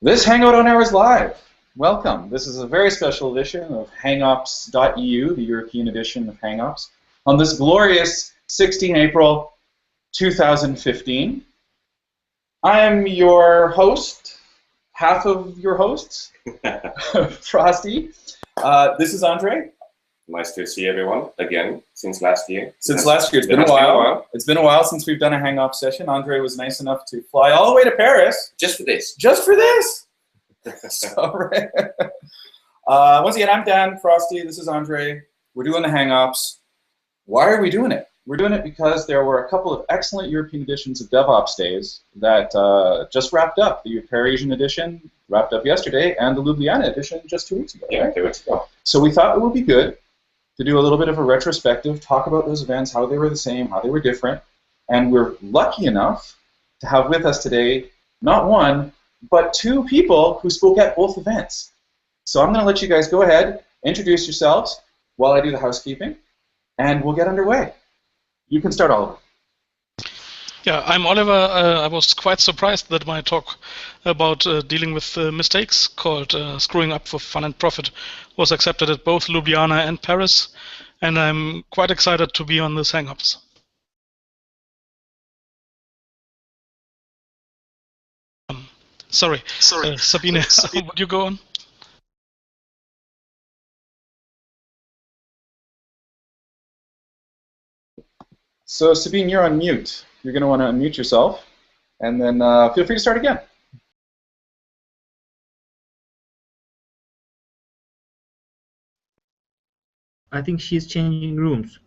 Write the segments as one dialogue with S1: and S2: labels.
S1: This Hangout on Air is live. Welcome. This is a very special edition of hangops.eu, the European edition of Hangops, on this glorious 16 April 2015. I am your host, half of your hosts, Frosty. This is Andre.
S2: Nice to see everyone again since last year.
S1: Since last year, it's been a while. It's been a while since we've done a hang-up session. Andre was nice enough to fly all the way to Paris.
S2: Just for this.
S1: Just for this! So, once again, I'm Dan, Frosty. This is Andre. We're doing the hang-ups. Why are we doing it? We're doing it because there were a couple of excellent European editions of Devopsdays that just wrapped up. The Parisian edition wrapped up yesterday, and the Ljubljana edition just 2 weeks ago.
S2: Yeah,
S1: right?
S2: 2 weeks ago.
S1: So we thought it would be good to do a little bit of a retrospective, talk about those events, how they were the same, how they were different. And we're lucky enough to have with us today not one, but two people who spoke at both events. So I'm going to let you guys go ahead, introduce yourselves while I do the housekeeping, and we'll get underway. You can start, Oliver.
S3: Yeah, I'm Oliver. I was quite surprised that my talk about dealing with mistakes, called Screwing Up for Fun and Profit, was accepted at both Ljubljana and Paris, and I'm quite excited to be on this Hangops. Sorry, Sabine, would you go on?
S1: So Sabine, you're on mute. You're going to want to unmute yourself, and then feel free to start again.
S4: I think she's changing rooms.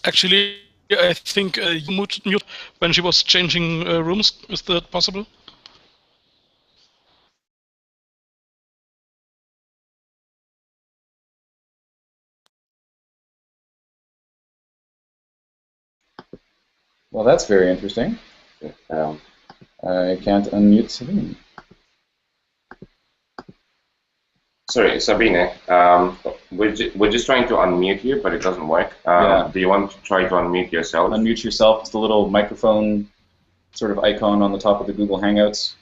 S3: Actually, I think you mute when she was changing rooms. Is that possible?
S1: Well, that's very interesting. I can't unmute Sabine.
S2: Sorry, Sabine. We're just trying to unmute you, but it doesn't work.
S1: Yeah.
S2: Do you want to try to unmute yourself?
S1: Unmute yourself. It's the little microphone sort of icon on the top of the Google Hangouts.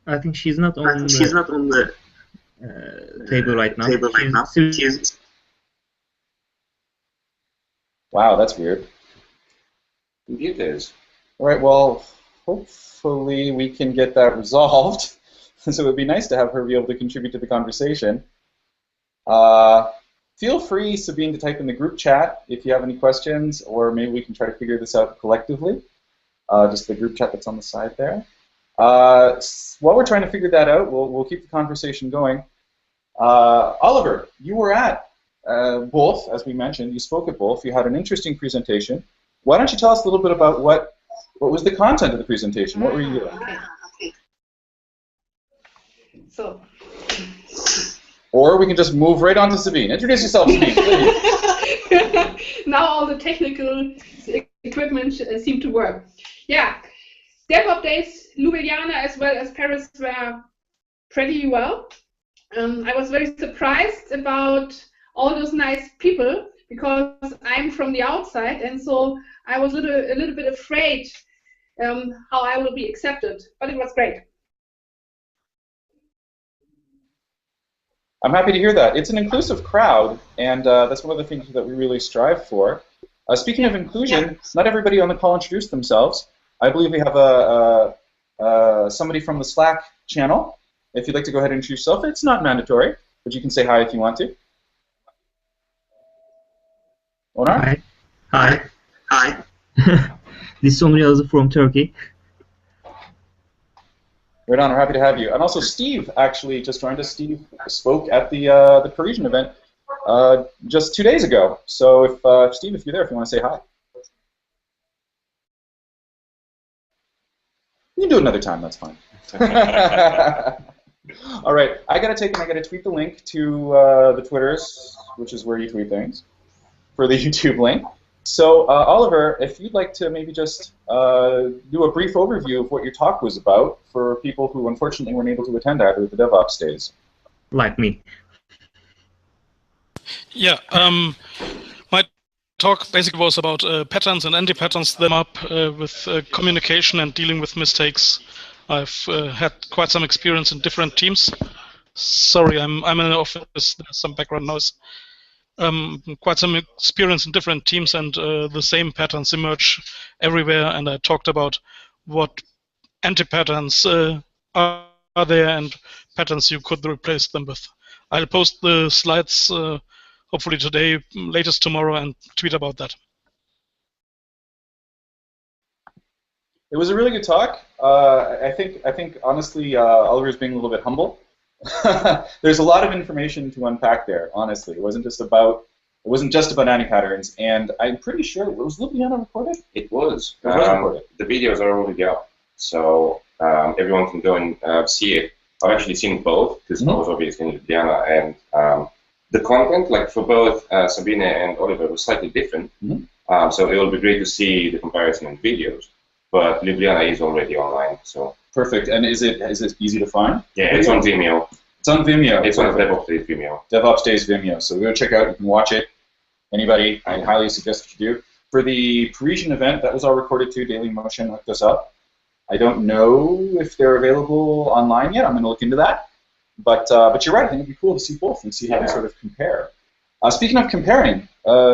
S4: I think she's not on the table right now.
S1: Wow, that's weird.
S2: Computers.
S1: All right, well, hopefully we can get that resolved. So it would be nice to have her be able to contribute to the conversation. Feel free, Sabine, to type in the group chat if you have any questions, or maybe we can try to figure this out collectively. Just the group chat that's on the side there. While we're trying to figure that out, we'll keep the conversation going. Oliver, you were at both, as we mentioned. You spoke at both. You had an interesting presentation. Why don't you tell us a little bit about what was the content of the presentation? What were you doing?
S5: Okay. So.
S1: Or we can just move right on to Sabine. Introduce yourself, Sabine, please.
S5: Now all the technical equipment seem to work. Yeah. Devopsdays, Ljubljana as well as Paris were pretty well. I was very surprised about all those nice people because I'm from the outside, and so I was a little bit afraid how I will be accepted, but it was great.
S1: I'm happy to hear that. It's an inclusive crowd, and that's one of the things that we really strive for. Speaking of inclusion, not everybody on the call introduced themselves. I believe we have somebody from the Slack channel. If you'd like to go ahead and introduce yourself, it's not mandatory, but you can say hi if you want to. Onar?
S4: Hi. This is Onur from Turkey.
S1: Right on, we're happy to have you. And also Steve actually just joined us. Steve spoke at the Parisian event just 2 days ago. So if Steve, if you're there, if you want to say hi. You can do it another time, that's fine. All right, I gotta tweet the link to the Twitters, which is where you tweet things, for the YouTube link. So, Oliver, if you'd like to maybe just do a brief overview of what your talk was about for people who unfortunately weren't able to attend either of the Devopsdays.
S4: Like me.
S3: Yeah, my talk basically was about patterns and anti-patterns, them up with communication and dealing with mistakes. I've had quite some experience in different teams. Sorry, I'm in an office, there's some background noise. Quite some experience in different teams, and the same patterns emerge everywhere, and I talked about what anti-patterns are there and patterns you could replace them with. I'll post the slides hopefully today, latest tomorrow, and tweet about that.
S1: It was a really good talk. I think honestly, Oliver's being a little bit humble. There's a lot of information to unpack there. Honestly, it wasn't just about anti-patterns, and I'm pretty sure was Ljubljana recorded.
S2: It was.
S1: Recorded.
S2: The videos are already up, so everyone can go and see it. I've actually seen both because I was obviously in Ljubljana, and the content, like for both Sabine and Oliver, was slightly different. So it will be great to see the comparison in videos. But Ljubljana is already online, so.
S1: Perfect. And is it easy to find?
S2: Yeah, it's on Vimeo.
S1: It's on Vimeo.
S2: It's on Devopsdays Vimeo.
S1: Devopsdays Vimeo. So go check out. You can watch it. Anybody, I highly suggest that you do. For the Parisian event, that was all recorded too. Daily Motion hooked us up. I don't know if they're available online yet. I'm going to look into that. But you're right. I think it'd be cool to see both and see how they sort of compare. Speaking of comparing,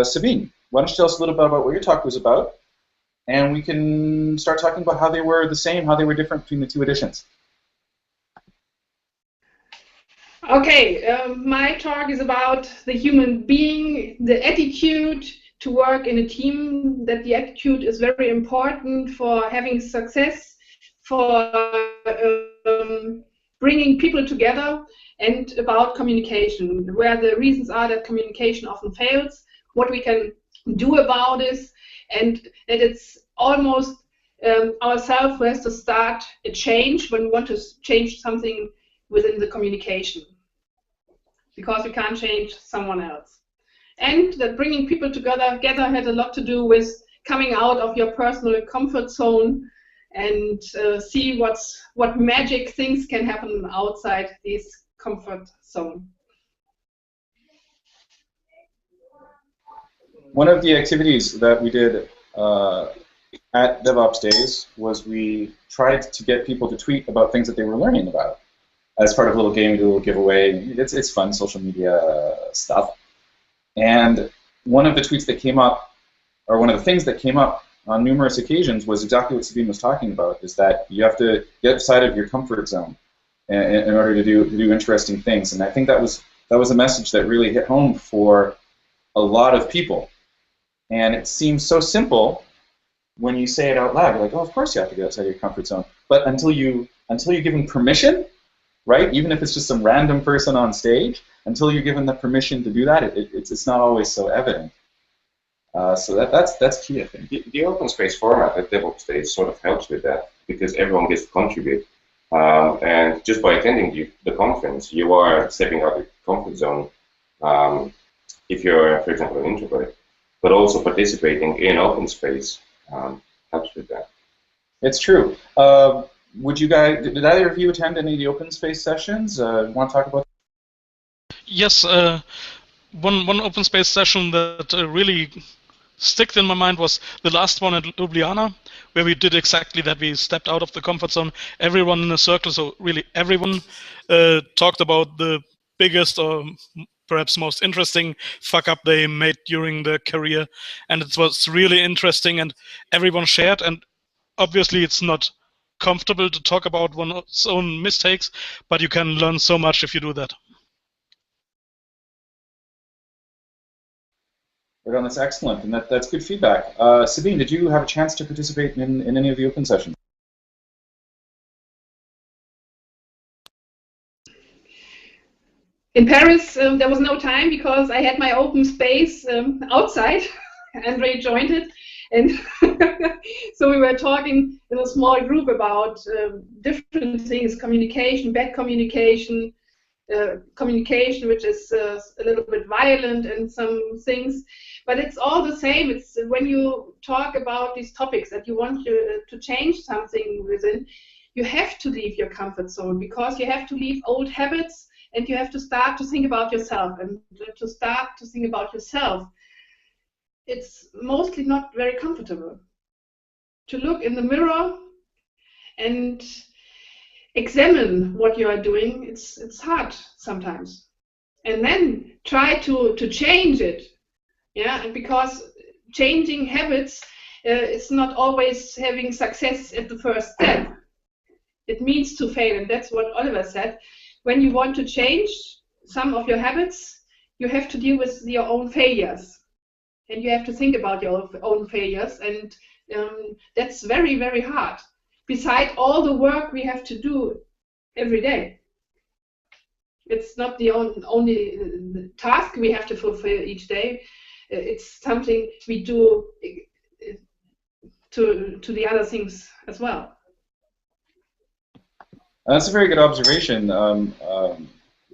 S1: Sabine, why don't you tell us a little bit about what your talk was about? And we can start talking about how they were the same, how they were different between the two editions.
S5: Okay, my talk is about the human being, the attitude to work in a team, that the attitude is very important for having success, for bringing people together, and about communication, where the reasons are that communication often fails, what we can do about this, and that it's almost ourselves who has to start a change when we want to change something within the communication, because we can't change someone else. And that bringing people together had a lot to do with coming out of your personal comfort zone and see what magic things can happen outside this comfort zone.
S1: One of the activities that we did at DevOps Days was we tried to get people to tweet about things that they were learning about. As part of a little game, we do a little giveaway. It's fun, social media stuff. And one of the tweets that came up, or one of the things that came up on numerous occasions, was exactly what Sabine was talking about, is that you have to get outside of your comfort zone in order to do interesting things. And I think that was a message that really hit home for a lot of people. And it seems so simple when you say it out loud. You're like, oh, of course you have to get outside your comfort zone. But until you give them permission, right? Even if it's just some random person on stage, until you're given the permission to do that, it's not always so evident. So that's key, I think.
S2: The open space format at DevOps Days sort of helps with that, because everyone gets to contribute. And just by attending the conference, you are stepping out of your comfort zone if you're, for example, an introvert. But also participating in open space helps with that.
S1: It's true. Did either of you attend any of the open space sessions? Want to talk about?
S3: Yes, one open space session that really stuck in my mind was the last one at Ljubljana, where we did exactly that. We stepped out of the comfort zone, everyone in a circle, so really everyone talked about the biggest or perhaps most interesting fuck-up they made during their career, and it was really interesting, and everyone shared, and obviously it's not comfortable to talk about one's own mistakes, but you can learn so much if you do that.
S1: Right on, that's excellent, and that's good feedback. Sabine, did you have a chance to participate in any of the open sessions?
S5: In Paris, there was no time because I had my open space outside. Andre joined it, and so we were talking in a small group about different things: communication, bad communication, communication which is a little bit violent, and some things. But it's all the same. It's when you talk about these topics that you want to change something within, you have to leave your comfort zone, because you have to leave old habits. And you have to start to think about yourself, and to start to think about yourself it's mostly not very comfortable. To look in the mirror and examine what you are doing, it's hard sometimes. And then try to change it. Yeah, and because changing habits is not always having success at the first step. It means to fail, and that's what Oliver said. When you want to change some of your habits, you have to deal with your own failures. And you have to think about your own failures, and that's very, very hard. Besides all the work we have to do every day. It's not the only task we have to fulfill each day. It's something we do to the other things as well.
S1: That's a very good observation.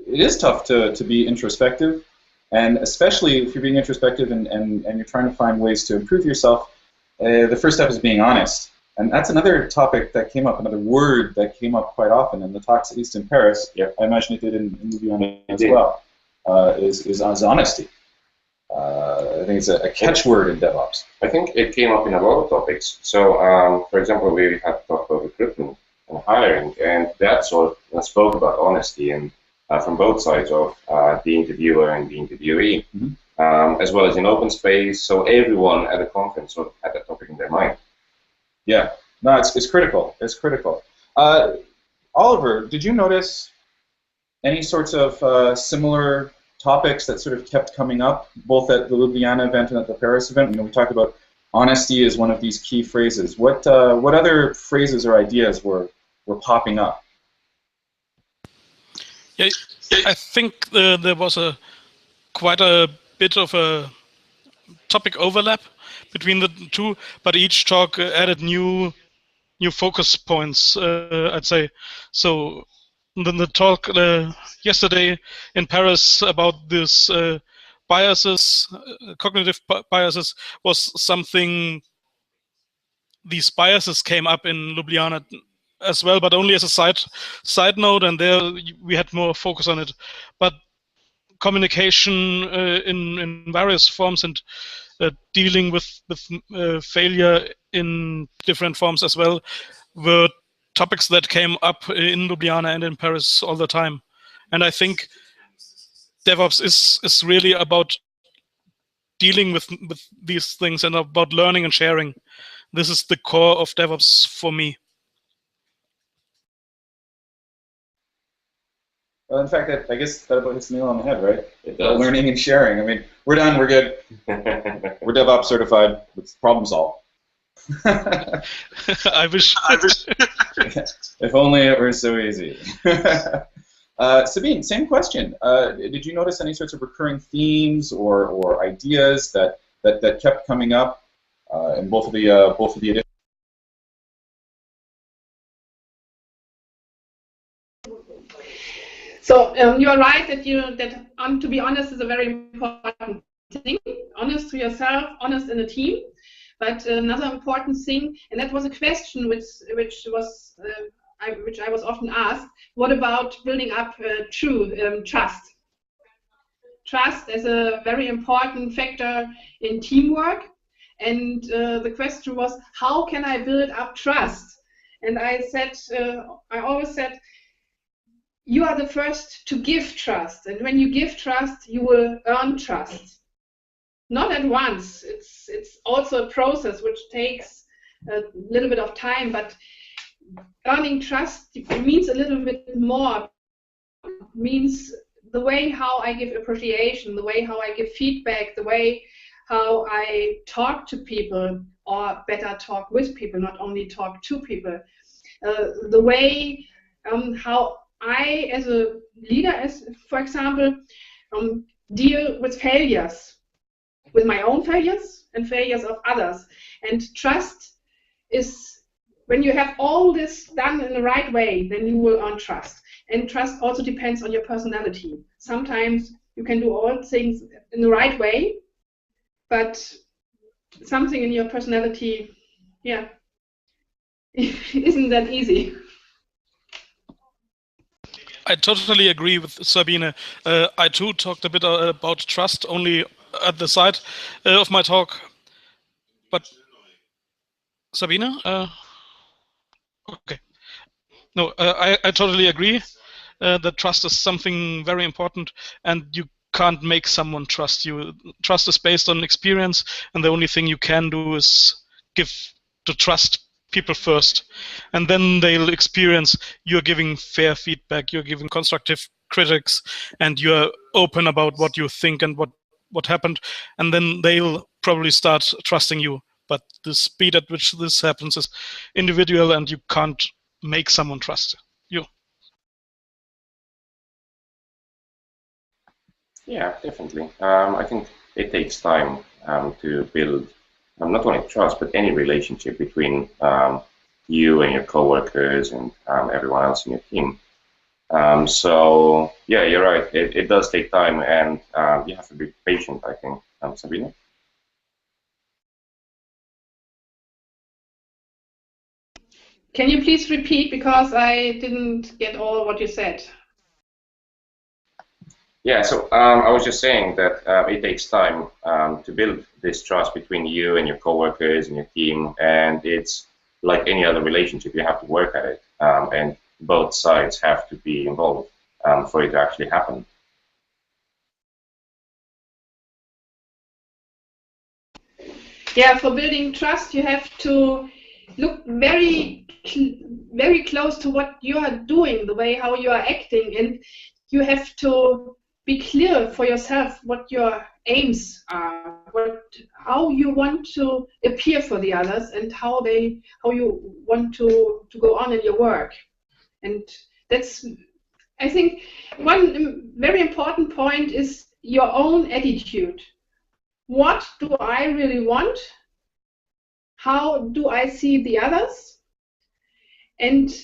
S1: It is tough to be introspective, and especially if you're being introspective and you're trying to find ways to improve yourself, the first step is being honest. And that's another topic that came up, another word that came up quite often in the talks, at least in Paris.
S2: Yep.
S1: I imagine it did in Ljubljana as well, is honesty. I think it's a catchword in DevOps.
S2: I think it came up in a lot of topics. So, for example, we had talked about recruitment and hiring, and that sort of spoke about honesty and from both sides of the interviewer and the interviewee, as well as in open space. So everyone at the conference sort of had that topic in their mind.
S1: Yeah, no, it's critical. It's critical. Oliver, did you notice any sorts of similar topics that sort of kept coming up, both at the Ljubljana event and at the Paris event? You know, we talked about honesty as one of these key phrases. What other phrases or ideas were popping up?
S3: Yeah, I think there was quite a bit of a topic overlap between the two, but each talk added new focus points, I'd say. So then the talk yesterday in Paris about this biases, cognitive biases, was something. These biases came up in Ljubljana as well, but only as a side note, and there we had more focus on it. But communication in various forms and dealing with failure in different forms as well were topics that came up in Ljubljana and in Paris all the time. And I think DevOps is really about dealing with these things and about learning and sharing. This is the core of DevOps for me.
S1: Well, in fact, I guess that about hits the nail on the head, right?
S2: It does.
S1: Learning and sharing. I mean, we're done, we're good. We're DevOps certified. It's problem solved.
S3: I wish.
S1: If only it were so easy. Sabine, same question. Did you notice any sorts of recurring themes or ideas that kept coming up in both of the editions?
S5: So you are right that to be honest is a very important thing. Honest to yourself, honest in a team. But another important thing, and that was a question which I was often asked: what about building up trust? Trust is a very important factor in teamwork. And the question was, how can I build up trust? And I always said, you are the first to give trust, and when you give trust, you will earn trust. Not at once. It's also a process which takes a little bit of time, but earning trust means a little bit more. It means the way how I give appreciation, the way how I give feedback, the way how I talk to people, or better talk with people, not only talk to people. The way how I, as a leader, for example, deal with failures, with my own failures and failures of others. And trust is, when you have all this done in the right way, then you will earn trust. And trust also depends on your personality. Sometimes you can do all things in the right way, but something in your personality, yeah, isn't that easy.
S3: I totally agree with Sabine. I too talked a bit about trust, only at the side of my talk, but Sabine? Okay. No, I totally agree that trust is something very important, and you can't make someone trust you. Trust is based on experience, and the only thing you can do is give to trust people first, and then they'll experience you're giving fair feedback, you're giving constructive critics, and you're open about what you think and what happened, and then they'll probably start trusting you. But the speed at which this happens is individual, and you can't make someone trust you.
S2: Yeah, definitely. I think it takes time to build not only trust, but any relationship between you and your coworkers and everyone else in your team. So yeah, you're right. It does take time, and you have to be patient, I think. Sabine?
S5: Can you please repeat, because I didn't get all what you said?
S2: Yeah, so I was just saying that it takes time to build this trust between you and your coworkers and your team, and it's like any other relationship, you have to work at it, and both sides have to be involved for it to actually happen.
S5: Yeah, for building trust, you have to look very close to what you are doing, the way how you are acting, and you have to be clear for yourself what your aims are, how you want to appear for the others, and how you want to go on in your work. And that's, I think, one very important point is your own attitude. What do I really want? How do I see the others? And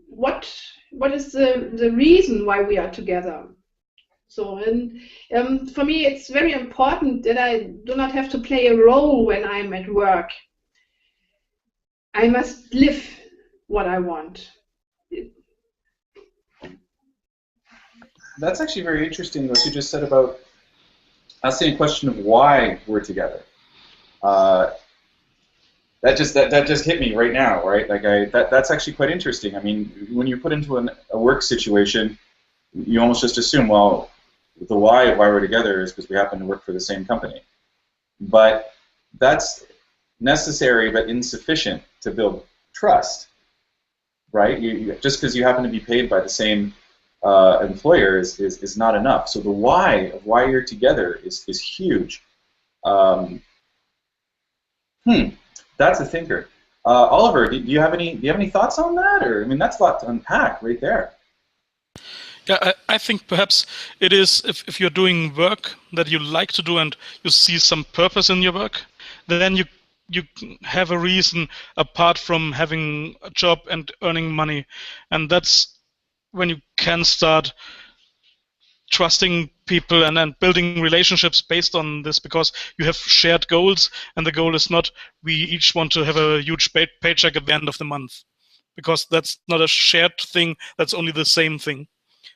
S5: what is the reason why we are together? So, and for me, it's very important that I do not have to play a role when I'm at work. I must live what I want.
S1: That's actually very interesting, what you just said about asking a question of why we're together. That just hit me right now, right? Like that's actually quite interesting. I mean, when you're put into a work situation, you almost just assume, well, the why of why we're together is because we happen to work for the same company. But that's necessary but insufficient to build trust, right? Just because you happen to be paid by the same employer is not enough. So the why of why you're together is huge. That's a thinker. Oliver, do you have any thoughts on that? Or I mean, that's a lot to unpack right there.
S3: Yeah, I think perhaps it is if you're doing work that you like to do and you see some purpose in your work, then you have a reason apart from having a job and earning money, and that's when you can start trusting people and building relationships based on this, because you have shared goals, and the goal is not we each want to have a huge paycheck at the end of the month, because that's not a shared thing, that's only the same thing.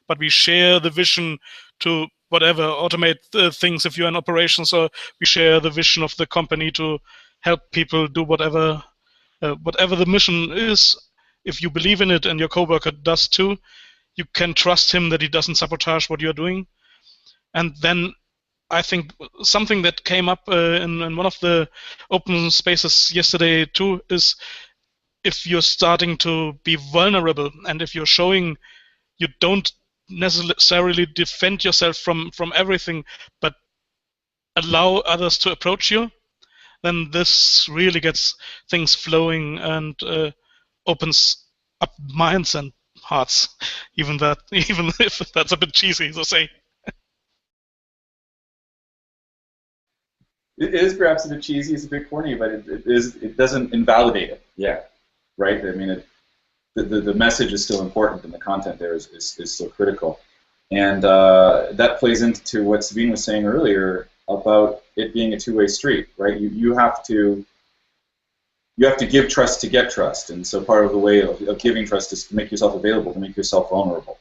S3: But we share the vision to whatever, automate things if you're in operations, or we share the vision of the company to help people do whatever the mission is. If you believe in it and your coworker does too, you can trust him that he doesn't sabotage what you're doing. And then I think something that came up in one of the open spaces yesterday too is if you're starting to be vulnerable, and if you're showing you don't necessarily defend yourself from everything, but allow others to approach you, then this really gets things flowing and opens up minds and hearts, even if that's a bit cheesy to say.
S1: It is perhaps a bit cheesy, it's a bit corny, but it doesn't invalidate it.
S2: Yeah.
S1: Right? I mean, the message is still important, and the content there is still critical. And that plays into what Sabine was saying earlier about it being a two-way street, right? You have to give trust to get trust, and so part of the way of giving trust is to make yourself available, to make yourself vulnerable,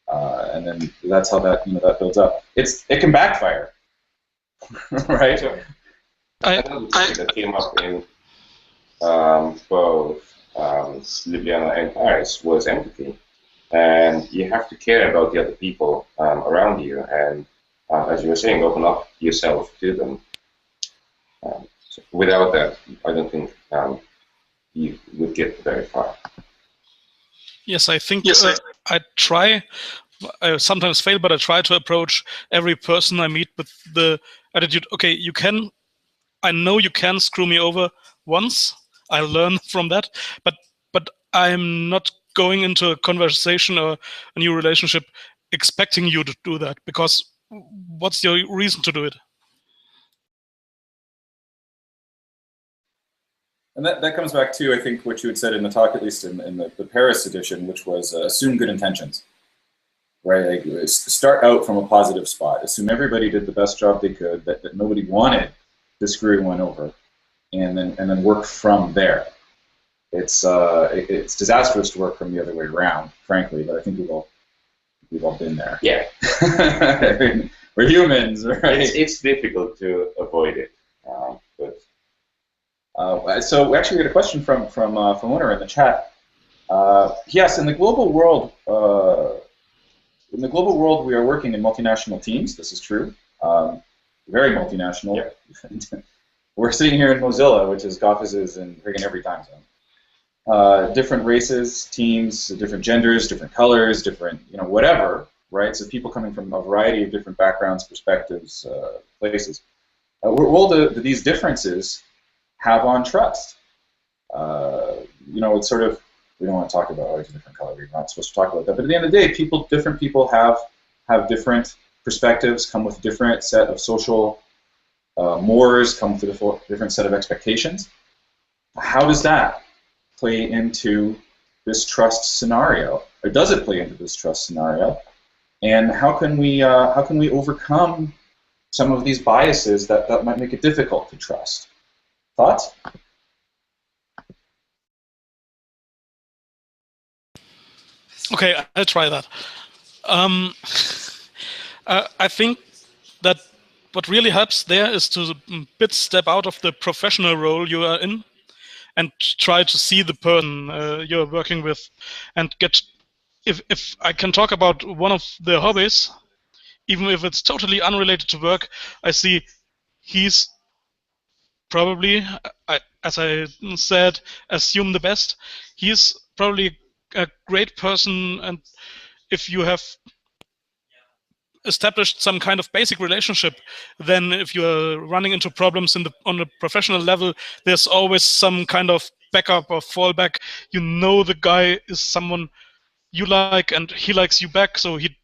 S1: and then that's how that builds up. It can backfire, right?
S2: So, another thing that came up in both Ljubljana and Paris was empathy. And you have to care about the other people around you, and as you were saying, open up yourself to them. So without that, I don't think you would get very far.
S3: Yes, I think I try. I sometimes fail, but I try to approach every person I meet with the attitude, okay, you can, I know you can screw me over once. I learn from that, but I'm not going into a conversation or a new relationship expecting you to do that, because what's your reason to do it?
S1: And that comes back to, I think, what you had said in the talk, at least in the Paris edition, which was assume good intentions, right? Like, start out from a positive spot. Assume everybody did the best job they could, that nobody wanted to screw anyone over, and then work from there. It's disastrous to work from the other way around, frankly, but I think we've all been there.
S2: Yeah.
S1: I mean, we're humans, right?
S2: It's difficult to avoid it, but.
S1: So we actually got a question from Winner in the chat. Yes, in the global world, we are working in multinational teams. This is true. Very multinational. Yeah. We're sitting here in Mozilla, which has offices in friggin' every time zone. Different races, teams, different genders, different colors, different, whatever, right? So people coming from a variety of different backgrounds, perspectives, places. What do these differences have on trust? It's sort of, we don't want to talk about, it's a different color, we're not supposed to talk about that, but at the end of the day, different people have different perspectives, come with a different set of social mores, come with a different set of expectations. How does that play into this trust scenario? Or does it play into this trust scenario? And how can we overcome some of these biases that might make it difficult to trust? Thoughts?
S3: Okay, I'll try that. I think that what really helps there is to step out of the professional role you are in and try to see the person you're working with, and get, if I can talk about one of the hobbies, even if it's totally unrelated to work, I see he's probably, as I said, assume the best. He's probably a great person, and if you have established some kind of basic relationship, then if you are running into problems on a professional level, there's always some kind of backup or fallback. You know the guy is someone you like and he likes you back, so he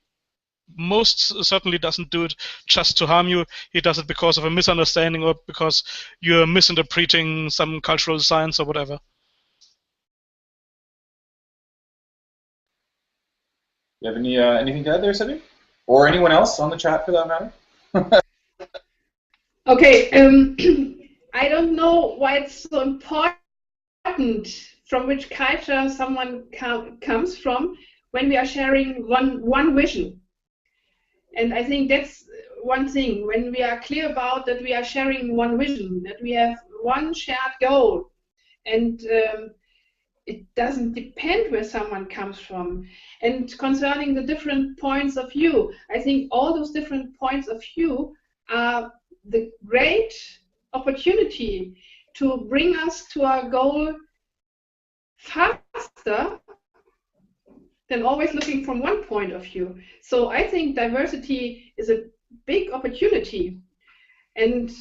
S3: most certainly doesn't do it just to harm you. He does it because of a misunderstanding or because you're misinterpreting some cultural science or whatever.
S1: You have anything to add there, Sebi? Or anyone else on the chat for that matter?
S5: Okay, I don't know why it's so important from which culture someone comes from when we are sharing one vision. And I think that's one thing, when we are clear about that we are sharing one vision, that we have one shared goal, and it doesn't depend where someone comes from. And concerning the different points of view, I think all those different points of view are the great opportunity to bring us to our goal faster than always looking from one point of view. So I think diversity is a big opportunity. And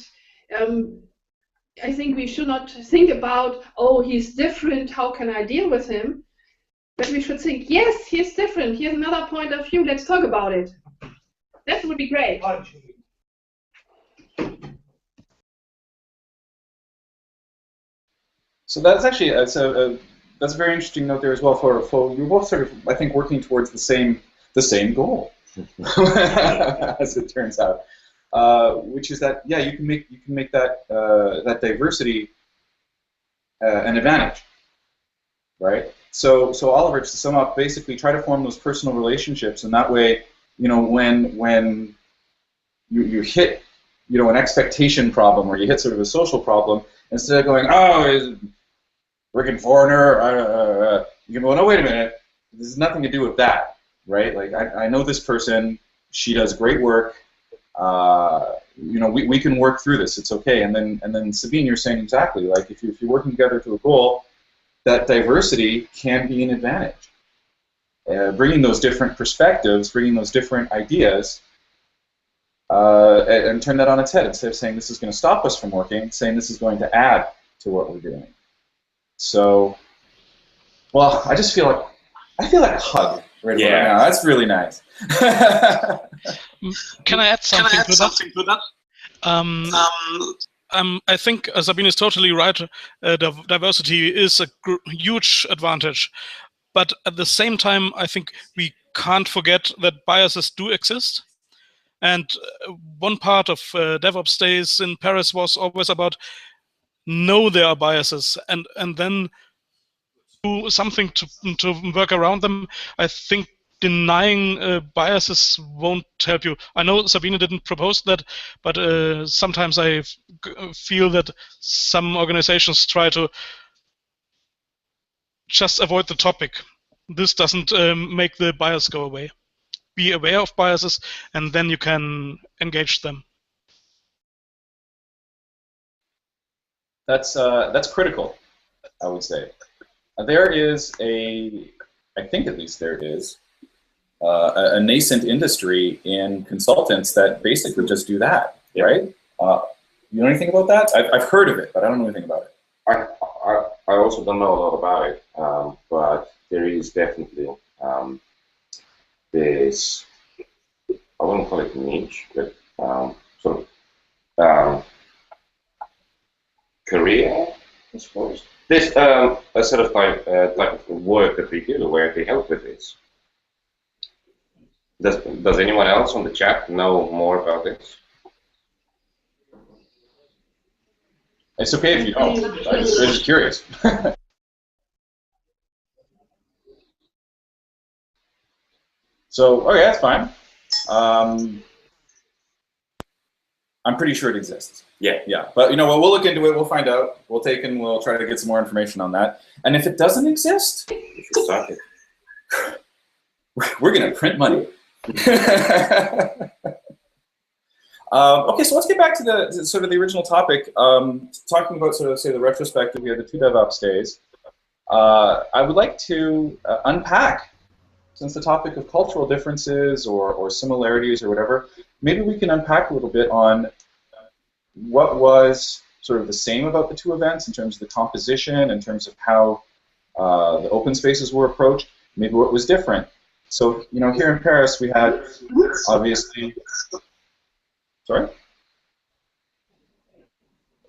S5: I think we should not think about, oh, he's different, how can I deal with him? But we should think, yes, he's different, here's another point of view, let's talk about it. That would be great.
S1: So that's actually that's a very interesting note there as well. For you're both sort of, I think, working towards the same goal, as it turns out, which is that you can make that that diversity an advantage, right? So Oliver, to sum up, basically try to form those personal relationships, and that way, when you hit an expectation problem where you hit sort of a social problem, instead of going, oh, freaking foreigner, you can go, no, wait a minute, this has nothing to do with that, right? Like, I know this person, she does great work, we can work through this, it's okay. And then Sabine, you're saying exactly, like, if you're working together to a goal, that diversity can be an advantage. Bringing those different perspectives, bringing those different ideas, and turn that on its head. Instead of saying this is going to stop us from working, saying this is going to add to what we're doing. So, well, I feel like a hug right about now. That's really nice.
S3: Can I add something to that? I think Sabine is totally right. Diversity is a huge advantage. But at the same time, I think we can't forget that biases do exist. And one part of DevOps Days in Paris was always about know there are biases and then do something to work around them. I think denying biases won't help you. I know Sabine didn't propose that, but sometimes I feel that some organizations try to just avoid the topic. This doesn't make the bias go away. Be aware of biases, and then you can engage them.
S1: That's critical, I would say. There is I think at least there is, a nascent industry in consultants that basically just do that, right? You know anything about that? I've heard of it, but I don't know anything about it.
S2: I also don't know a lot about it, but there is definitely this, I wouldn't call it niche, but sort of career, I suppose. There's a sort of type of work that we do where they help with this. Does anyone else on the chat know more about this?
S1: It's okay if you don't. I'm just curious. So, okay, that's fine. I'm pretty sure it exists. Yeah. But you know what? We'll look into it. We'll find out. We'll try to get some more information on that. And if it doesn't exist, we're gonna print money. Okay, so let's get back to the sort of the original topic. Talking about sort of say the retrospective here, the 2 DevOps days. I would like to unpack, since the topic of cultural differences or similarities or whatever, maybe we can unpack a little bit on what was sort of the same about the 2 events in terms of the composition, in terms of how the open spaces were approached, maybe what was different. So, you know, here in Paris we had, obviously, sorry?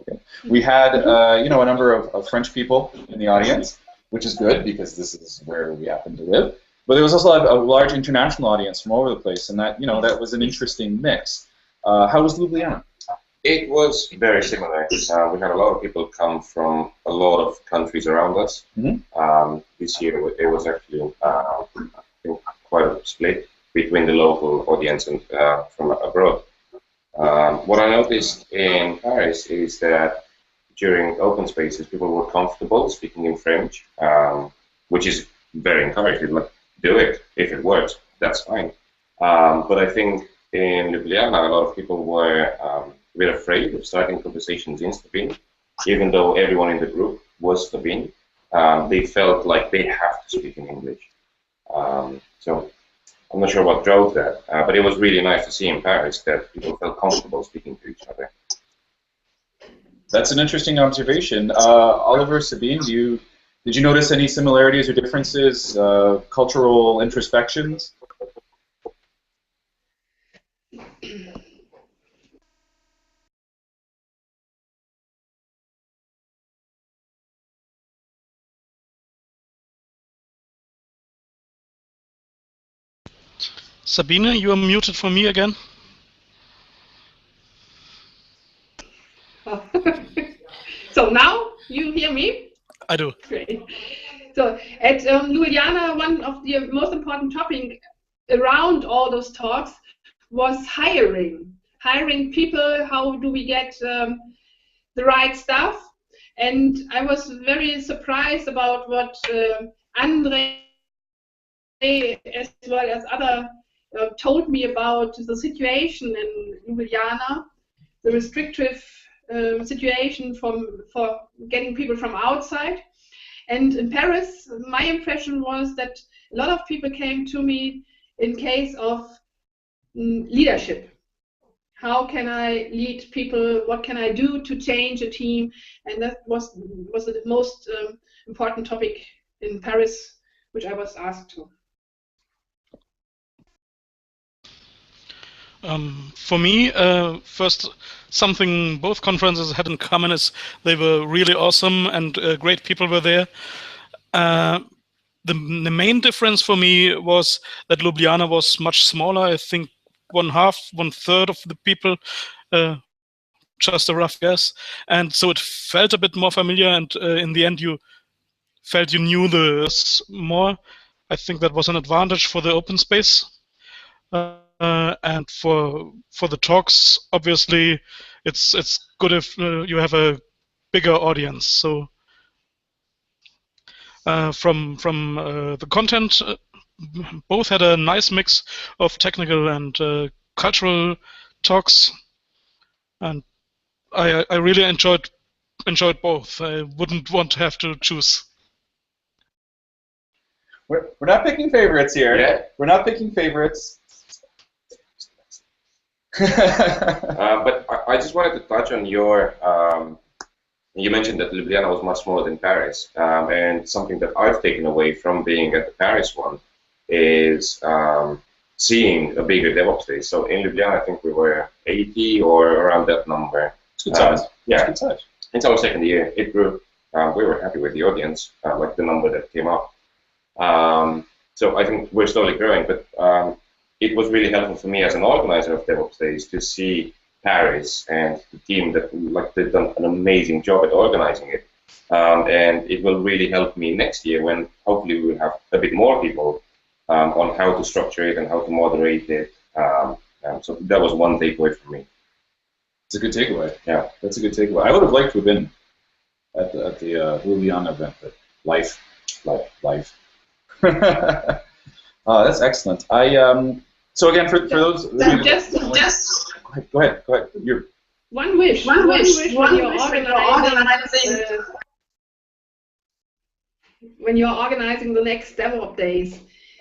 S1: Okay. We had, you know, a number of French people in the audience, which is good because this is where we happen to live. But there was also a large international audience from all over the place, and that, you know, that was an interesting mix. How was Ljubljana?
S2: It was very similar. We had a lot of people come from a lot of countries around us. Mm-hmm. This year it was actually quite a split between the local audience and from abroad. What I noticed in Paris is that during open spaces, people were comfortable speaking in French, which is very encouraging. Like, do it. If it works, that's fine. But I think in Ljubljana, a lot of people were a bit afraid of starting conversations in Slovene, even though everyone in the group was Slovene. They felt like they have to speak in English. So I'm not sure what drove that, but it was really nice to see in Paris that people felt comfortable speaking to each other.
S1: That's an interesting observation. Oliver, Sabine, did you notice any similarities or differences, cultural introspections?
S3: Sabine, you are muted for me again.
S5: So now you hear me?
S3: I do.
S5: Great. So at Ljubljana, one of the most important topics around all those talks was hiring hiring people, how do we get the right stuff. And I was very surprised about what Andre as well as other told me about the situation in Ljubljana, the restrictive situation for getting people from outside. And in Paris, my impression was that a lot of people came to me in case of leadership. How can I lead people? What can I do to change a team? And that was the most important topic in Paris, which I was asked to.
S3: For me, first, something both conferences had in common is they were really awesome and great people were there. The main difference for me was that Ljubljana was much smaller. I think 1/3 of the people, just a rough guess. And so it felt a bit more familiar, and in the end you felt you knew this more. I think that was an advantage for the open space. And for the talks, obviously, it's good if you have a bigger audience. So from the content, both had a nice mix of technical and cultural talks, and I really enjoyed both. I wouldn't want to have to choose.
S1: We're not picking favorites here.
S2: Yeah.
S1: We're not picking favorites.
S2: But I just wanted to touch on your, you mentioned that Ljubljana was much smaller than Paris, and something that I've taken away from being at the Paris one is seeing a bigger DevOps day. So in Ljubljana, I think we were 80 or around that number.
S1: It's good size.
S2: Yeah.
S1: It's good size.
S2: It's our second year. It grew. We were happy with the audience, like the number that came up. So I think we're slowly growing, but it was really helpful for me as an organizer of DevOps Days to see Paris and the team that they've done an amazing job at organizing it. And it will really help me next year when hopefully we will have a bit more people on how to structure it and how to moderate it. So that was one takeaway for me.
S1: It's a good takeaway.
S2: Yeah,
S1: that's a good takeaway. I would have liked to have been at the Ljubljana event, but life. That's excellent. So again, for those. Go ahead. You're.
S5: One wish when you're organizing the next DevOps Days.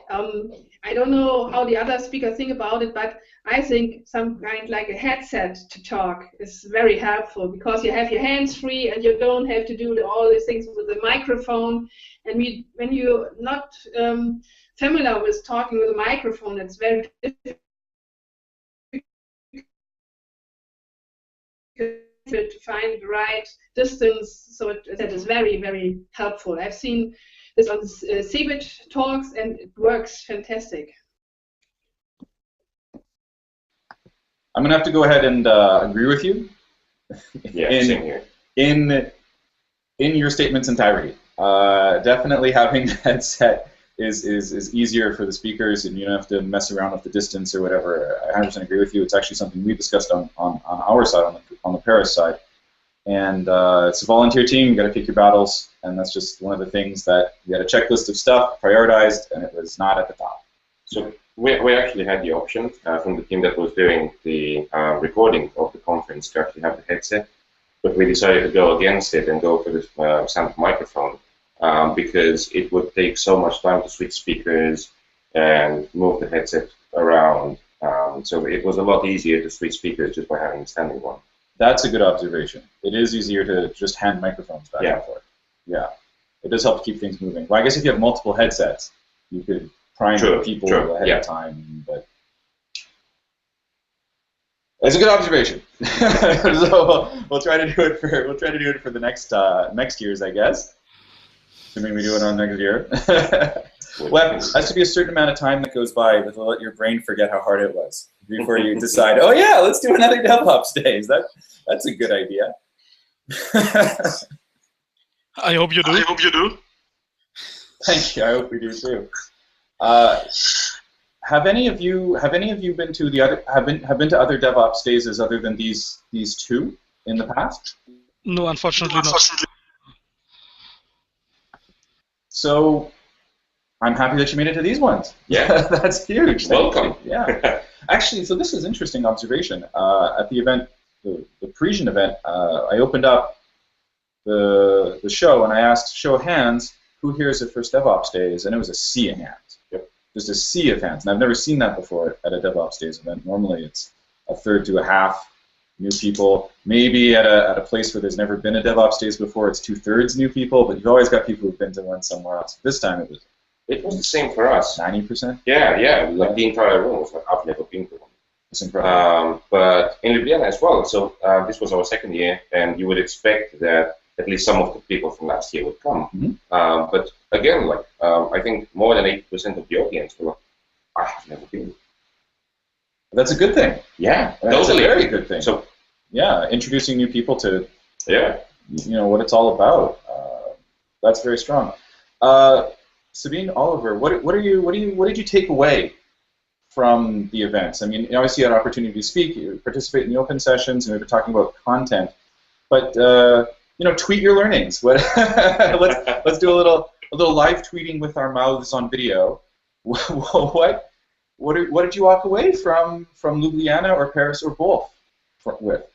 S5: I don't know how the other speakers think about it, but I think some kind like a headset to talk is very helpful because you have your hands free and you don't have to do all these things with the microphone. And when you're not familiar with talking with a microphone, it's very difficult to find the right distance. So that is very, very helpful. I've seen this on CeBIT talks, and it works fantastic.
S1: I'm going to have to go ahead and agree with you.
S2: Yeah, same here.
S1: In your statement's entirety. Definitely having the headset is easier for the speakers, and you don't have to mess around with the distance or whatever. I 100% agree with you. It's actually something we discussed on our side, on the Paris side. And it's a volunteer team. You got to pick your battles, and that's just one of the things that we had a checklist of stuff prioritized, and it was not at the top.
S2: So we actually had the option from the team that was doing the recording of the conference to actually have the headset, but we decided to go against it and go for this sound microphone because it would take so much time to switch speakers and move the headset around. So it was a lot easier to switch speakers just by having a standing one.
S1: That's a good observation. It is easier to just hand microphones back and forth. Yeah, it does help to keep things moving. Well, I guess if you have multiple headsets, you could prime people ahead of time. But it's a good observation. So we'll try to do it for the next year's, I guess. Assuming we do it on next year. Well, it has to be a certain amount of time that goes by to let your brain forget how hard it was before you decide, oh yeah, let's do another DevOps Days. That's a good idea.
S3: I hope you do.
S1: Thank you. I hope we do too. have any of you been to the other have been to other DevOps days other than these two in the past?
S3: No, unfortunately not.
S1: So I'm happy that you made it to these ones.
S2: Yeah.
S1: That's huge.
S2: Welcome.
S1: Yeah. Actually, so this is interesting observation. At the event, the Parisian event, I opened up the show and I asked, show of hands, who here is their first DevOps days? And it was a sea of hands.
S2: Yep.
S1: Just a sea of hands. And I've never seen that before at a DevOps days event. Normally it's a third to a half new people. Maybe at a place where there's never been a DevOps days before, it's 2/3 new people, but you've always got people who've been to one somewhere else. This time it was
S2: the same for us.
S1: 90%?
S2: Yeah, like the entire room was like, I've never been to one.
S1: It's incredible.
S2: But in Ljubljana as well, so this was our second year, and you would expect that at least some of the people from last year would come.
S1: Mm-hmm.
S2: But again, like I think more than 80% of the audience were like, I have never been.
S1: That's a good thing.
S2: Yeah,
S1: That's
S2: totally.
S1: a very good thing.
S2: So,
S1: yeah, introducing new people to
S2: yeah,
S1: what it's all about. That's very strong. Sabine, Oliver, what did you take away from the events? I mean, obviously you had an opportunity to speak, you participate in the open sessions, and we were talking about content. But tweet your learnings. Let's do a little live tweeting with our mouths on video. What did you walk away from Ljubljana or Paris or both with?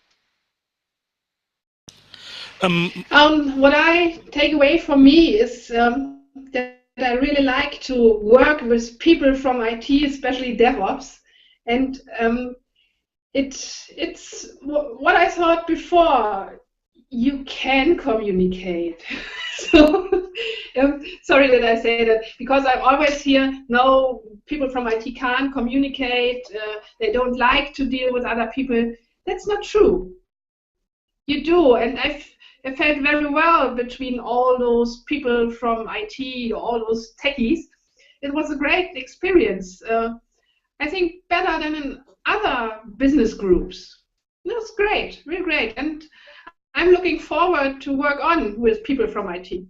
S5: What I take away from me is that I really like to work with people from IT, especially DevOps, and it's what I thought before. You can communicate. So sorry that I say that, because I always hear, no, people from IT can't communicate, they don't like to deal with other people. That's not true. You do, and I felt very well between all those people from IT, all those techies. It was a great experience. I think better than in other business groups. It was great, really great. And I'm looking forward to work on with people from IT.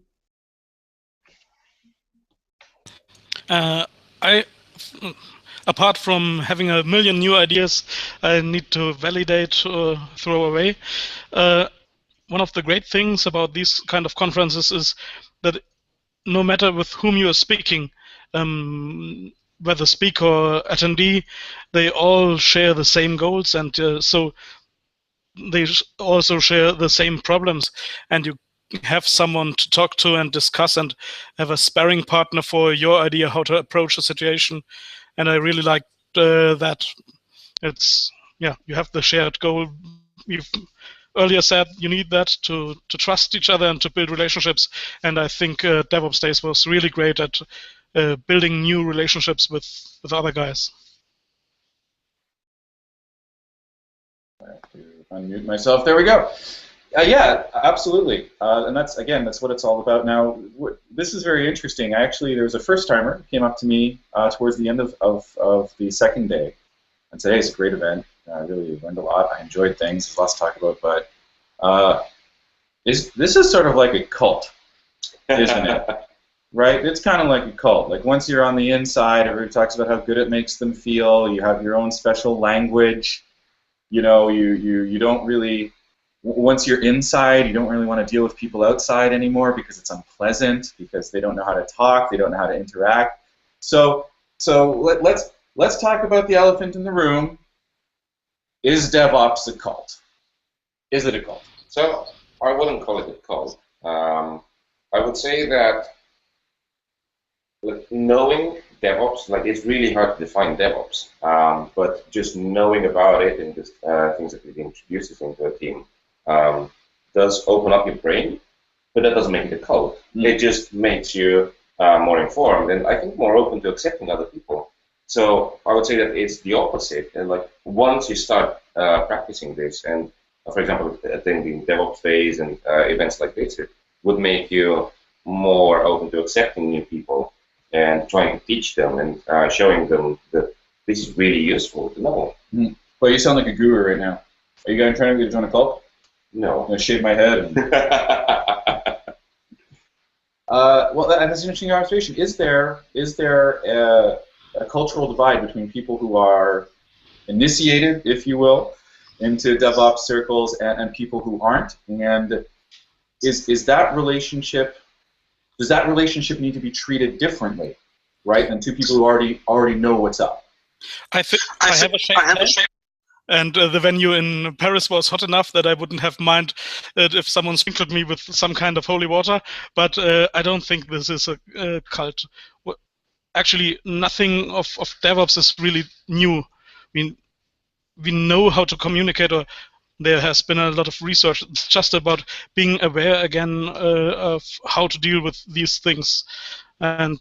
S3: Apart from having a million new ideas I need to validate or throw away, one of the great things about these kind of conferences is that no matter with whom you are speaking, whether speaker or attendee, they all share the same goals, and so they also share the same problems, and you have someone to talk to and discuss and have a sparring partner for your idea how to approach a situation. And I really liked that. It's, yeah, you have the shared goal. You've earlier said you need that to trust each other and to build relationships, and I think DevOps Days was really great at building new relationships with other guys.
S1: I have to unmute myself. There we go. Yeah, absolutely. And that's what it's all about. Now, this is very interesting. There was a first-timer who came up to me towards the end of the second day and said, hey, it's a great event. I really learned a lot. I enjoyed things. There's lots to talk about. But this is sort of like a cult, isn't it? Right? It's kind of like a cult. Like once you're on the inside, everybody talks about how good it makes them feel. You have your own special language. You don't really, once you're inside, you don't really want to deal with people outside anymore because it's unpleasant, because they don't know how to talk, they don't know how to interact. So let's talk about the elephant in the room. Is DevOps a cult? Is it a cult?
S2: So I wouldn't call it a cult. I would say that knowing DevOps, it's really hard to define DevOps, but just knowing about it and just things that it introduces into a team does open up your brain, but that doesn't make it a cult. It just makes you more informed and I think more open to accepting other people. So I would say that it's the opposite. And once you start practicing this, and for example, attending DevOps days and events like this, it would make you more open to accepting new people and trying to teach them and showing them that this is really useful to know.
S1: Well, you sound like a guru right now. Are you going to try to join a cult?
S2: No.
S1: I'm going to shave my head. Well, that's an interesting observation. Is there a cultural divide between people who are initiated, if you will, into DevOps circles and people who aren't. And is that relationship, does that relationship need to be treated differently, right, than two people who already know what's up?
S3: I have a shame. And the venue in Paris was hot enough that I wouldn't have mind if someone sprinkled me with some kind of holy water. But I don't think this is a cult. Actually, nothing of DevOps is really new. I mean, we know how to communicate, or there has been a lot of research. It's just about being aware again of how to deal with these things. And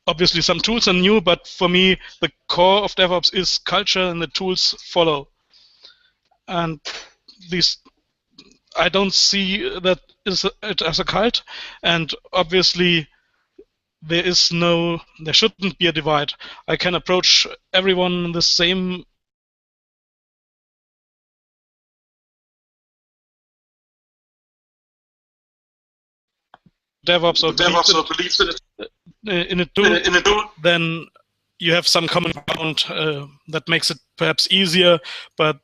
S3: obviously some tools are new, but for me, the core of DevOps is culture, and the tools follow. And these, I don't see that it as a cult, and obviously there shouldn't be a divide. I can approach everyone the same. DevOps or believes in it too, then you have some common ground that makes it perhaps easier. But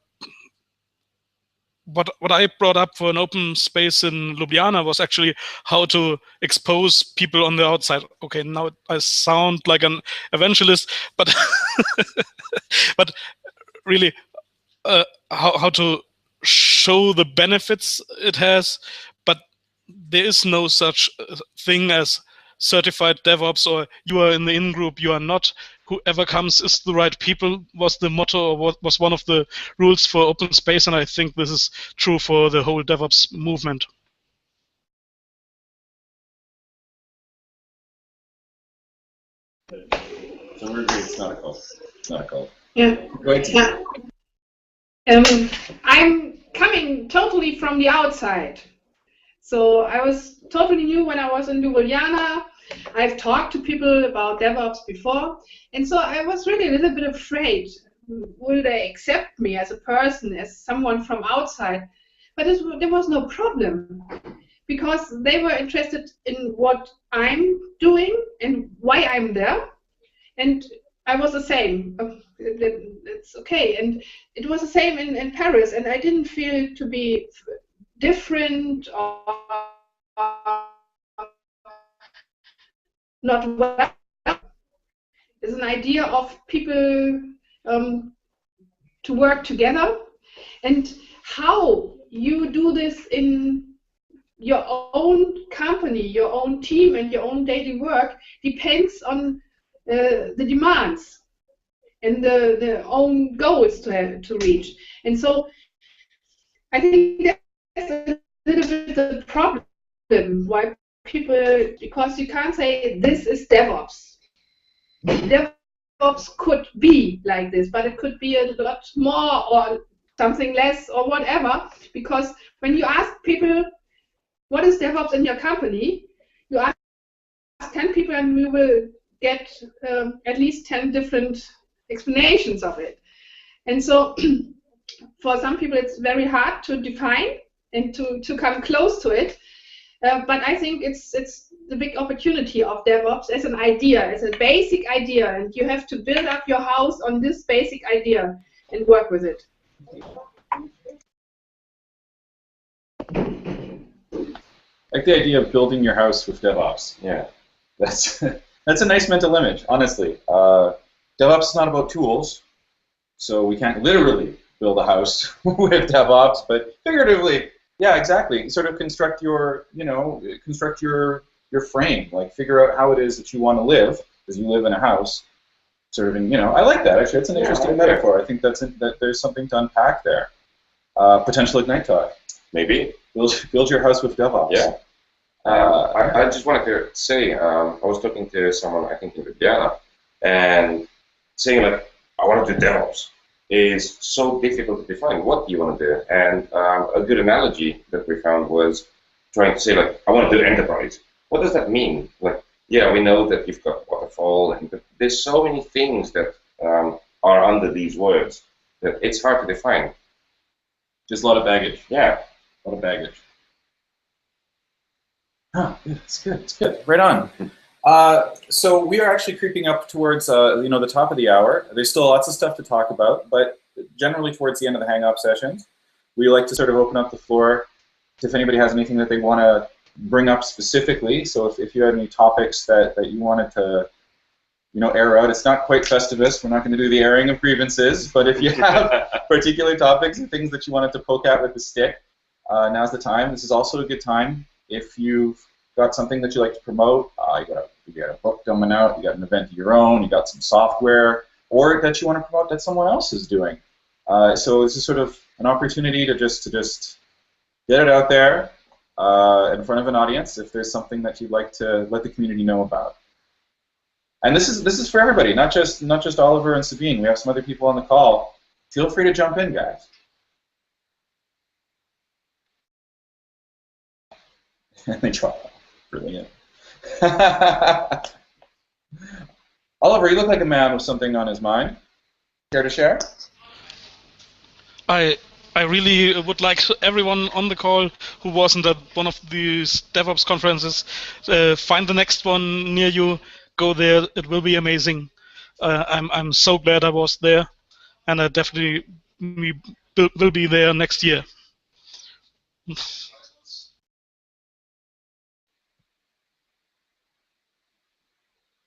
S3: what I brought up for an open space in Ljubljana was actually how to expose people on the outside. Okay, now I sound like an evangelist, but but really how to show the benefits it has. But there is no such thing as certified DevOps, or you are in the in-group, you are not. Whoever comes is the right people, was the motto, or was one of the rules for open space, and I think this is true for the whole DevOps movement.
S1: So we're agreed it's not a cult. It's not a cult.
S5: Yeah.
S1: Go ahead.
S5: Yeah. I'm coming totally from the outside. So I was totally new when I was in Ljubljana. I've talked to people about DevOps before, and so I was really a little bit afraid. Will they accept me as a person, as someone from outside? But there was no problem, because they were interested in what I'm doing and why I'm there, and I was the same. It's okay, and it was the same in Paris, and I didn't feel to be different or not well. It's an idea of people to work together, and how you do this in your own company, your own team, and your own daily work depends on the demands and the own goals to reach. And so I think that's a little bit the problem, why people, because you can't say this is DevOps. DevOps could be like this, but it could be a lot more or something less or whatever, because when you ask people what is DevOps in your company, you ask 10 people and you will get at least 10 different explanations of it. And so for some people it's very hard to define and to come close to it. But I think it's the big opportunity of DevOps as an idea, as a basic idea, and you have to build up your house on this basic idea and work with it.
S1: Like the idea of building your house with DevOps. Yeah, that's a nice mental image, honestly. DevOps is not about tools, so we can't literally build a house with DevOps, but figuratively, yeah, exactly. Sort of construct your, construct your frame, like figure out how it is that you want to live, because you live in a house. Sort of, I like that actually. It's an interesting metaphor. I think that there's something to unpack there. Potential Ignite talk.
S2: Maybe.
S1: Build your house with DevOps.
S2: Yeah. I just wanted to say, I was talking to someone, I think in Ljubljana, and saying like, I want to do DevOps is so difficult to define. What do you want to do? And a good analogy that we found was trying to say like, I want to do enterprise. What does that mean? Like, yeah, we know that you've got waterfall, but there's so many things that are under these words that it's hard to define.
S1: Just a lot of baggage.
S2: Yeah.
S1: A lot of baggage. Oh, it's good. It's good. Right on. So we are actually creeping up towards the top of the hour. There's still lots of stuff to talk about, but generally towards the end of the hang-up sessions, we like to sort of open up the floor if anybody has anything that they want to bring up specifically. So if you had any topics that you wanted to air out, it's not quite Festivus. We're not going to do the airing of grievances, but if you have particular topics and things that you wanted to poke at with the stick, now's the time. This is also a good time if you've got something that you like to promote. You got a book coming out, you got an event of your own, you got some software, or that you want to promote that someone else is doing. So this is sort of an opportunity to just get it out there in front of an audience if there's something that you'd like to let the community know about. And this is for everybody, not just Oliver and Sabine. We have some other people on the call. Feel free to jump in, guys. They try. Brilliant. Oliver, you look like a man with something on his mind. Care to share?
S3: I really would like everyone on the call who wasn't at one of these DevOps conferences, find the next one near you, go there. It will be amazing. I'm so glad I was there, and I definitely will be there next year.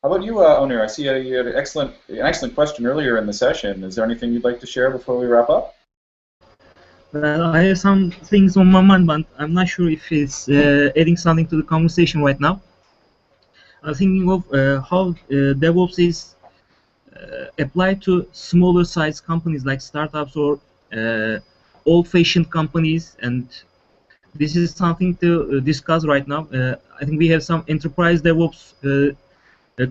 S1: How about you, Onir? I see you had an excellent question earlier in the session. Is there anything you'd like to share before we wrap up?
S4: Well, I have some things on my mind, but I'm not sure if it's adding something to the conversation right now. I'm thinking of how DevOps is applied to smaller size companies like startups or old-fashioned companies, and this is something to discuss right now. I think we have some enterprise DevOps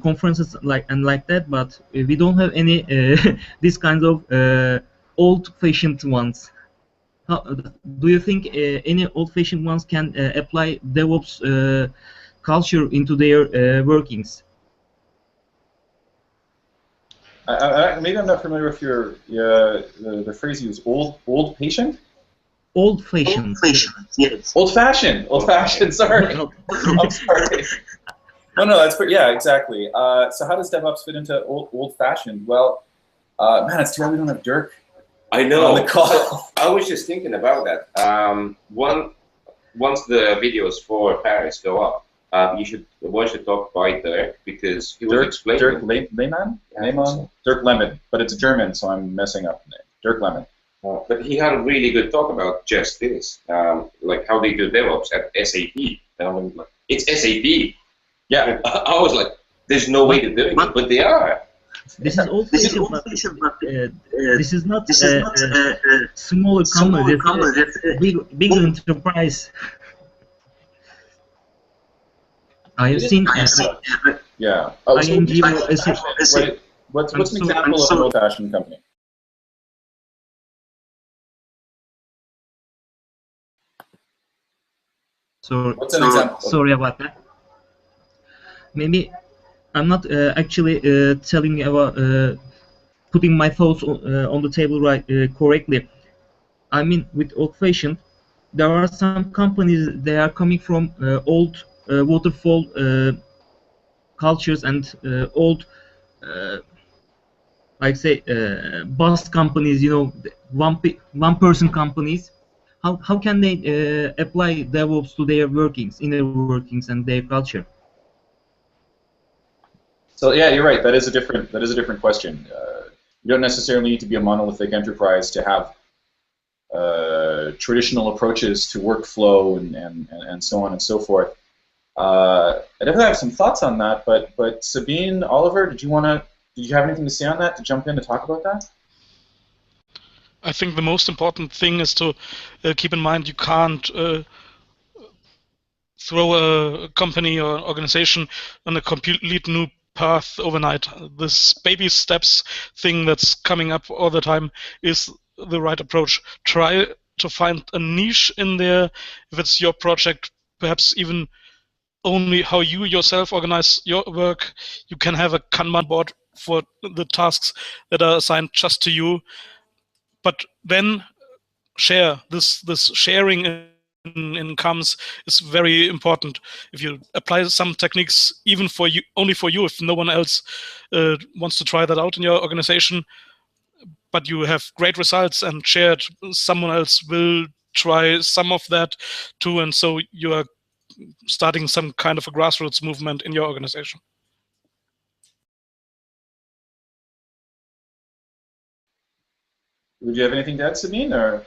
S4: conferences like that, but we don't have any this kind of old-fashioned ones. Do you think any old-fashioned ones can apply DevOps culture into their workings?
S1: Maybe I'm not familiar with the phrase you use. Old patient.
S4: Old-fashioned.
S1: Yes. Old-fashioned. Sorry. I'm sorry. No, that's pretty. Yeah, exactly. So how does DevOps fit into old-fashioned? Well, man, it's too bad we don't have Dirk.
S2: I know.
S1: On the call.
S2: I was just thinking about that. Once the videos for Paris go up, you should watch the talk by Dirk, because he was explaining.
S1: Dirk Lehmann? So. Dirk Lemon, but it's German, so I'm messing up the name. Dirk Lemon.
S2: But he had a really good talk about just this, like how they do DevOps at SAP. And I'm like, it's SAP.
S1: Yeah.
S2: I was like, there's no way to do it, but they are.
S4: This is old-fashioned, but this is not a smaller company. It's a big enterprise. I have seen.
S1: Yeah.
S4: What's
S1: an example of an old-fashioned company? What's an example?
S4: Sorry about that. Maybe I'm not actually telling about putting my thoughts on the table correctly. I mean, with old-fashioned, there are some companies, they are coming from old waterfall cultures and old, like say, bus companies. One-person companies. How can they apply DevOps to their workings, inner workings, and their culture?
S1: So yeah, you're right. That is a different question. You don't necessarily need to be a monolithic enterprise to have traditional approaches to workflow and so on and so forth. I definitely have some thoughts on that. But Sabine, Oliver, did you have anything to say on that? To jump in to talk about that?
S3: I think the most important thing is to keep in mind you can't throw a company or organization on a complete new path overnight. This baby steps thing that's coming up all the time is the right approach. Try to find a niche in there. If it's your project, perhaps even only how you yourself organize your work. You can have a Kanban board for the tasks that are assigned just to you. But then share. This sharing in in comms is very important. If you apply some techniques, even for you, only for you, if no one else wants to try that out in your organization, but you have great results and shared, someone else will try some of that too, and so you are starting some kind of a grassroots movement in your organization.
S1: Would you have anything to add, Sabine, or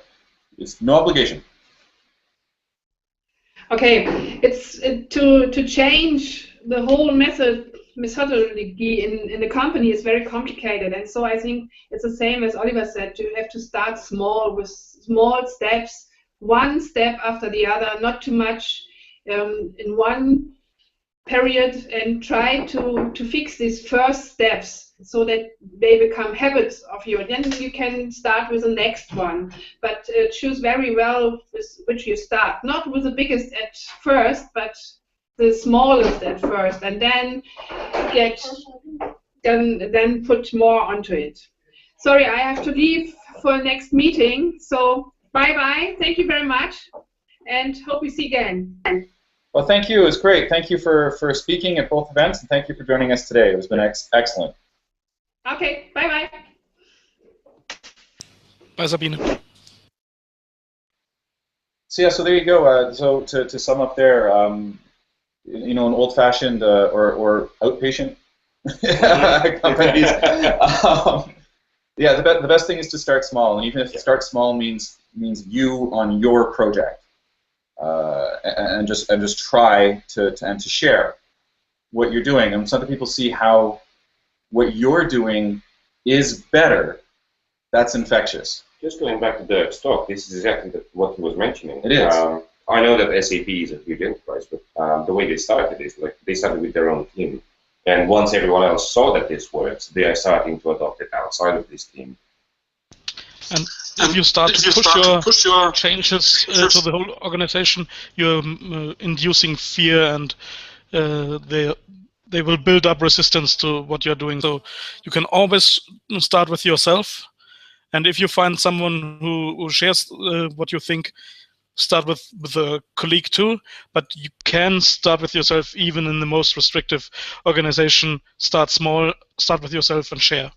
S1: it's no obligation?
S5: Okay, it's to change the whole methodology in the company is very complicated, and so I think it's the same as Oliver said. You have to start small with small steps, one step after the other, not too much in one period, and try to fix these first steps so that they become habits of you. And then you can start with the next one, but choose very well with which you start. Not with the biggest at first, but the smallest at first, and then then put more onto it. Sorry, I have to leave for the next meeting. So bye-bye. Thank you very much, and hope we see again.
S1: Well, thank you. It was great. Thank you for speaking at both events, and thank you for joining us today. It has been excellent.
S5: Okay, bye-bye.
S3: Bye, Sabine.
S1: So yeah, so there you go. So to sum up there, you know, an old-fashioned or outpatient companies. Yeah, the best thing is to start small, and even if start small means you on your project, and just try to share what you're doing, and some people see how what you're doing is better. That's infectious.
S2: Just going back to Dirk's talk, this is exactly what he was mentioning.
S1: It is.
S2: I know that SAP is a huge enterprise, but the way they started is like they started with their own team, and once everyone else saw that this works, they are starting to adopt it outside of this team.
S3: And if you start to push your changes to the whole organization, you're inducing fear, and they will build up resistance to what you're doing. So you can always start with yourself, and if you find someone who shares what you think, start with a colleague too. But you can start with yourself even in the most restrictive organization. Start small, start with yourself, and share.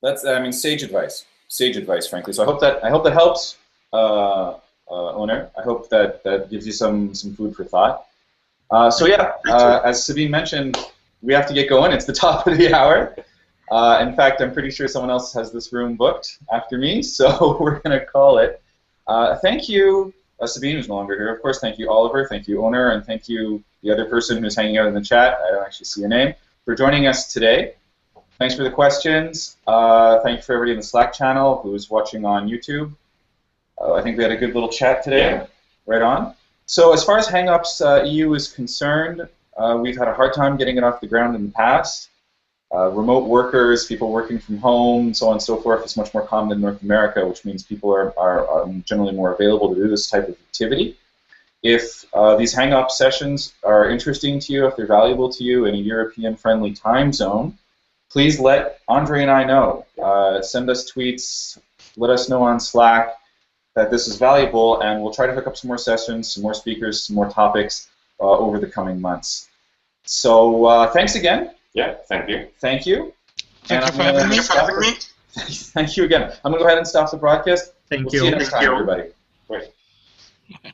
S1: That's, I mean, sage advice, frankly. So I hope that helps, owner. I hope that gives you some food for thought. So yeah, as Sabine mentioned, we have to get going. It's the top of the hour. In fact, I'm pretty sure someone else has this room booked after me, so we're going to call it. Thank you, Sabine, who's no longer here, of course. Thank you, Oliver. Thank you, owner, and thank you, the other person who's hanging out in the chat. I don't actually see your name, for joining us today. Thanks for the questions. Thank you for everybody in the Slack channel who's watching on YouTube. I think we had a good little chat today. Yeah. Right on. So as far as hangops.eu is concerned, we've had a hard time getting it off the ground in the past. Remote workers, people working from home, so on and so forth, is much more common in North America, which means people are generally more available to do this type of activity. If these hang-up sessions are interesting to you, if they're valuable to you in a European-friendly time zone, please let Andre and I know. Send us tweets, let us know on Slack that this is valuable, and we'll try to hook up some more sessions, some more speakers, some more topics over the coming months. So thanks again.
S2: Yeah, thank you.
S1: Thank you.
S3: Thank you for having me.
S1: Thank you again. I'm going to go ahead and stop the broadcast.
S4: Thank
S1: We'll
S4: you.
S1: see you next time, everybody.
S2: Great.
S3: Okay.